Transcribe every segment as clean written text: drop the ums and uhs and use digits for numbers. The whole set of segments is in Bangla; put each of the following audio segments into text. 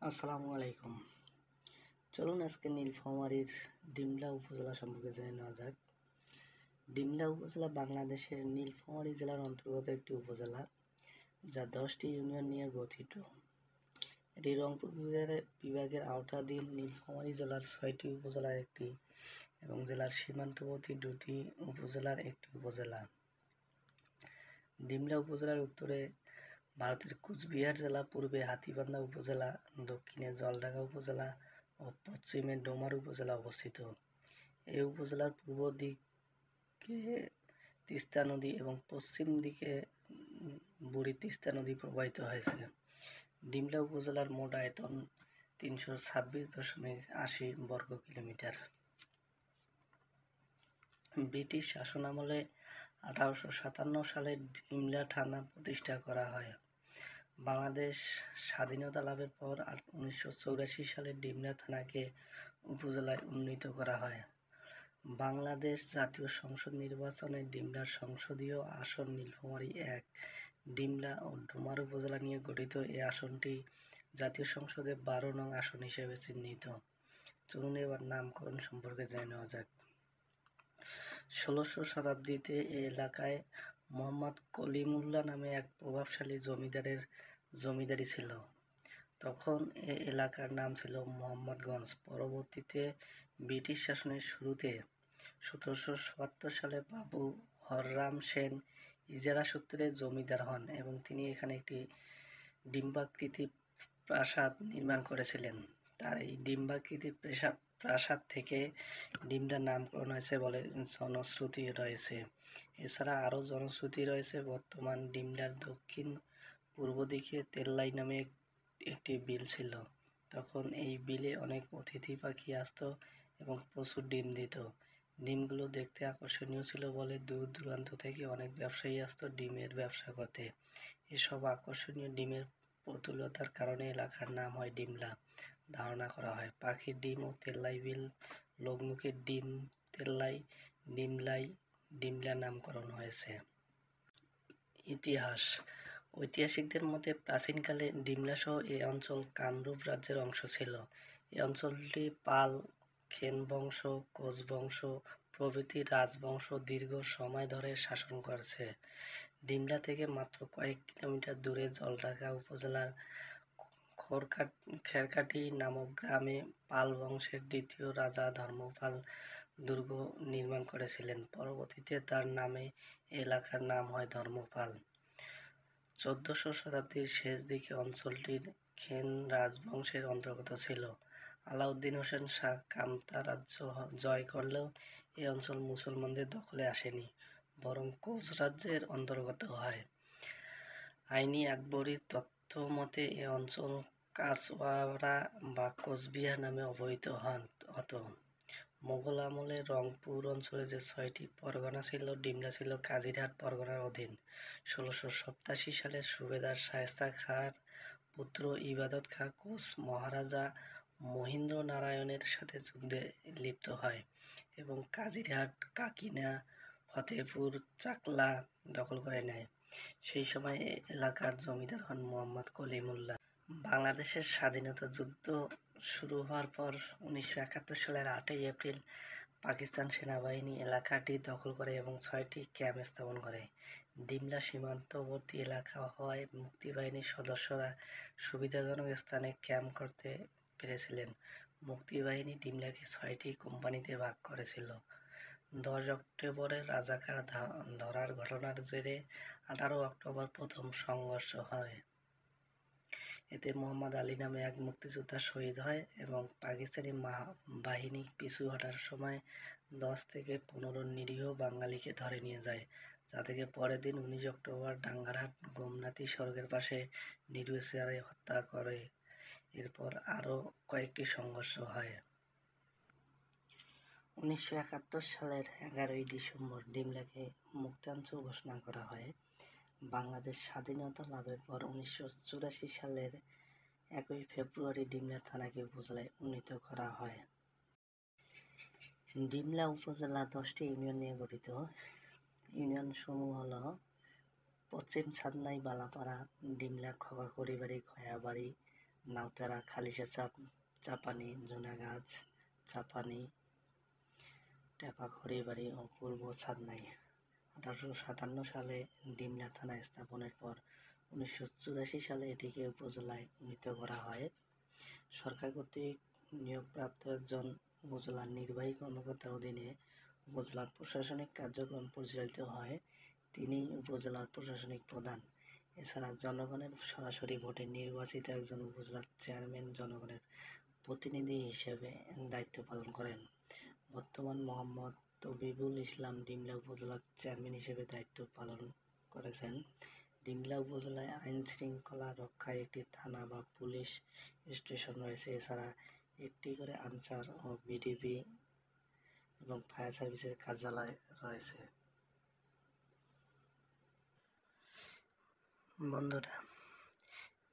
আসসালামু আলাইকুম। চলুন আজকে নীলফামারীর ডিমলা উপজেলা সম্পর্কে জেনে নেওয়া যাক। ডিমলা উপজেলা বাংলাদেশের নীলফামারী জেলার অন্তর্গত একটি উপজেলা, যা 10টি ইউনিয়ন নিয়ে গঠিত। এটি রংপুর বিভাগের আওতাধীন নীলফামারী জেলার 6টি উপজেলার একটি এবং জেলার সীমান্তবর্তী 2টি উপজেলার একটি উপজেলা। ডিমলা উপজেলার উত্তরে ভারতের কুচবিহার জেলা, পূর্বে হাতীবান্ধা উপজেলা, দক্ষিণে জলঢাকা উপজেলা ও পশ্চিমে ডোমার উপজেলা অবস্থিত। এই উপজেলার পূর্ব দিকে তিস্তা নদী এবং পশ্চিম দিকে বুড়ি তিস্তা নদী প্রবাহিত হয়েছে। ডিমলা উপজেলার মোট আয়তন 326.80 বর্গ কিলোমিটার। ব্রিটিশ শাসনামলে 1857 সালে ডিমলা থানা প্রতিষ্ঠা করা হয়। বাংলাদেশ স্বাধীনতা লাভের পর 1984 সালে ডিমলা থানাকে উপজেলায় উন্নীত করা হয়। বাংলাদেশ জাতীয় সংসদ নির্বাচনে ডিমলার সংসদীয় আসন নীলফামারী 1, ডিমলা ও ডোমার উপজেলা নিয়ে গঠিত এই আসনটি জাতীয় সংসদে 12 নং আসন হিসেবে চিহ্নিত। চলুন এবার নামকরণ সম্পর্কে জেনে নেওয়া যাক। 16শো শতাব্দীতে এই এলাকায় মোহাম্মদ কলিমুল্লাহ নামে এক প্রভাবশালী জমিদারের জমিদারি ছিল। তখন এই এলাকার নাম ছিল মোহাম্মদগঞ্জ। পরবর্তীতে ব্রিটিশ শাসনের শুরুতে 1772 সালে বাবু হররাম সেন ইজারা সূত্রে জমিদার হন এবং তিনি এখানে একটি ডিম্বাকৃতি প্রাসাদ নির্মাণ করেছিলেন। তার এই ডিম্বাকৃতি প্রাসাদ থেকে ডিমলার নামকরণ হয়েছে বলে জনশ্রুতি রয়েছে। এছাড়া আরও জনশ্রুতি রয়েছে, বর্তমান ডিমলার দক্ষিণ পূর্ব দিকে তেল্লাই নামে একটি বিল ছিল। তখন এই বিলে অনেক অতিথি পাখি আসত এবং প্রচুর ডিম দিত। ডিমগুলো দেখতে আকর্ষণীয় ছিল বলে দূর দূরান্ত থেকে অনেক ব্যবসায়ী আসত ডিমের ব্যবসা করতে। এসব আকর্ষণীয় ডিমের প্রতুলতার কারণে এলাকার নাম হয় ডিমলা। ধারণা করা হয় পাখির ডিম ও তেল্লাই বিল, লোকমুখের ডিম তেল্লাই, ডিমলা নামকরণ হয়েছে। ইতিহাস: ঐতিহাসিকদের মতে প্রাচীনকালে ডিমলা সহ এই অঞ্চল কামরূপ রাজ্যের অংশ ছিল। এই অঞ্চলটি পাল, খেন বংশ, কোচ বংশ প্রভৃতি রাজবংশ দীর্ঘ সময় ধরে শাসন করেছে। ডিমলা থেকে মাত্র কয়েক কিলোমিটার দূরে জলঢাকা উপজেলার খেরকাটি নামক গ্রামে পাল বংশের দ্বিতীয় রাজা ধর্মপাল দুর্গ নির্মাণ করেছিলেন। পরবর্তীতে তার নামে এলাকার নাম হয় ধর্মপাল। 14শো শতাব্দীর শেষ দিকে অঞ্চলটি খেন রাজবংশের অন্তর্গত ছিল। আলাউদ্দিন হোসেন শাহ কামতা রাজ্য জয় করলেও এই অঞ্চল মুসলমানদের দখলে আসেনি, বরং কোচ রাজ্যের অন্তর্গত হয়। আইনি আকবরী তথ্য মতে এই অঞ্চল কাচওয়ারা বা কোচবিহার নামে অবহিত হতো। মোগল আমলে রংপুর অঞ্চলে যে 6টি পরগনা ছিল, ডিমলা ছিল কাজিরহাট পরগনার অধীন। 1687 সালে সুবেদার শায়েস্তা খাঁর পুত্র ইবাদত খাঁ কোচ মহারাজা মহিন্দ্র নারায়ণের সাথে যুদ্ধে লিপ্ত হয় এবং কাজিরহাট, কাকিনা, ফতেপুর, চাকলা দখল করে নেয়। সেই সময় এলাকার জমিদার হন মোহাম্মদ কলিমুল্লাহ। বাংলাদেশের স্বাধীনতা যুদ্ধ শুরু হওয়ার পর 1971 সালের 8ই এপ্রিল পাকিস্তান সেনাবাহিনী এলাকাটি দখল করে এবং 6টি ক্যাম্প স্থাপন করে। ডিমলা সীমান্তবর্তী এলাকা হওয়ায় মুক্তিবাহিনীর সদস্যরা সুবিধাজনক স্থানে ক্যাম্প করতে পেরেছিলেন। মুক্তিবাহিনী ডিমলাকে 6টি কোম্পানিতে ভাগ করেছিল। 10 অক্টোবরের রাজাকার ধরার ঘটনার জেরে 18 অক্টোবর প্রথম সংঘর্ষ হয়। এতে মোহাম্মদ আলী নামে এক মুক্তিযোদ্ধা শহীদ হয় এবং পাকিস্তানি বাহিনী পিছু হটার সময় 10 থেকে 15 নিরীহ বাঙালিকে ধরে নিয়ে যায়, যাদেরকে পরের দিন 19 অক্টোবর ডাঙ্গারহাট গোমনাথী সড়কের পাশে নির্বিচারে হত্যা করে। এরপর আরও কয়েকটি সংঘর্ষ হয়। 1971 সালের 11ই ডিসেম্বর ডিমলাকে মুক্তাঞ্চল ঘোষণা করা হয়। বাংলাদেশ স্বাধীনতা লাভের পর 1984 সালের 1 ফেব্রুয়ারি ডিমলা থানাকে উপজেলায় উন্নীত করা হয়। ডিমলা উপজেলা 10টি ইউনিয়ন নিয়ে গঠিত। ইউনিয়ন সমূহ হল পশ্চিম ছাদনাই, বালাপাড়া, ডিমলা, খোকাকুড়িবাড়ি, খয়াবাড়ি, নাউতারা, খালিশা চাপ, চাপানি, জুনাগাছ, চাপানি, টেপা, খড়িবাড়ি ও পূর্ব ছাদনাই। 1857 সালে ডিমলা থানা স্থাপনের পর 1984 সালে এটিকে উপজেলায় উন্নীত করা হয়। সরকার কর্তৃক নিয়োগপ্রাপ্ত একজন উপজেলা নির্বাহী কর্মকর্তার অধীনে উপজেলার প্রশাসনিক কার্যক্রম পরিচালিত হয়। তিনি উপজেলার প্রশাসনিক প্রধান। এছাড়া জনগণের সরাসরি ভোটে নির্বাচিত একজন উপজেলার চেয়ারম্যান জনগণের প্রতিনিধি হিসেবে দায়িত্ব পালন করেন। বর্তমান মোহাম্মদ তবিবুল ইসলাম ডিমলা উপজেলার চেয়ারম্যান হিসেবে দায়িত্ব পালন করেছেন। ডিমলা উপজেলায় আইন শৃঙ্খলা রক্ষায় একটি থানা বা পুলিশ স্টেশন রয়েছে। এছাড়া একটি করে আনসার ও বিডিবি এবং ফায়ার সার্ভিসের কার্যালয় রয়েছে। বন্ধুরা,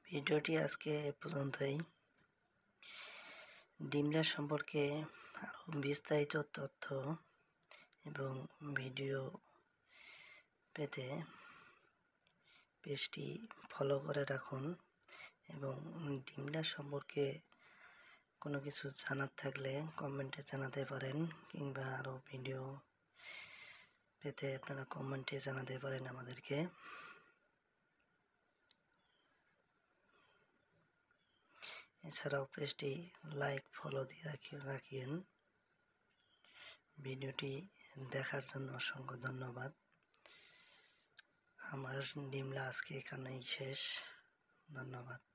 ভিডিওটি আজকে এ পর্যন্তই। ডিমলা সম্পর্কে আরও বিস্তারিত তথ্য এবং ভিডিও পেতে পেজটি ফলো করে রাখুন এবং ডিমলা সম্পর্কে কোনো কিছু জানার থাকলে কমেন্টে জানাতে পারেন, কিংবা আরও ভিডিও পেতে আপনারা কমেন্টে জানাতে পারেন আমাদেরকে। এছাড়াও পেজটি লাইক, ফলো দিয়ে রাখিয়েন। ভিডিওটি দেখার জন্য অসংখ্য ধন্যবাদ। আমার ডিমলা আজকে এখানেই শেষ। ধন্যবাদ।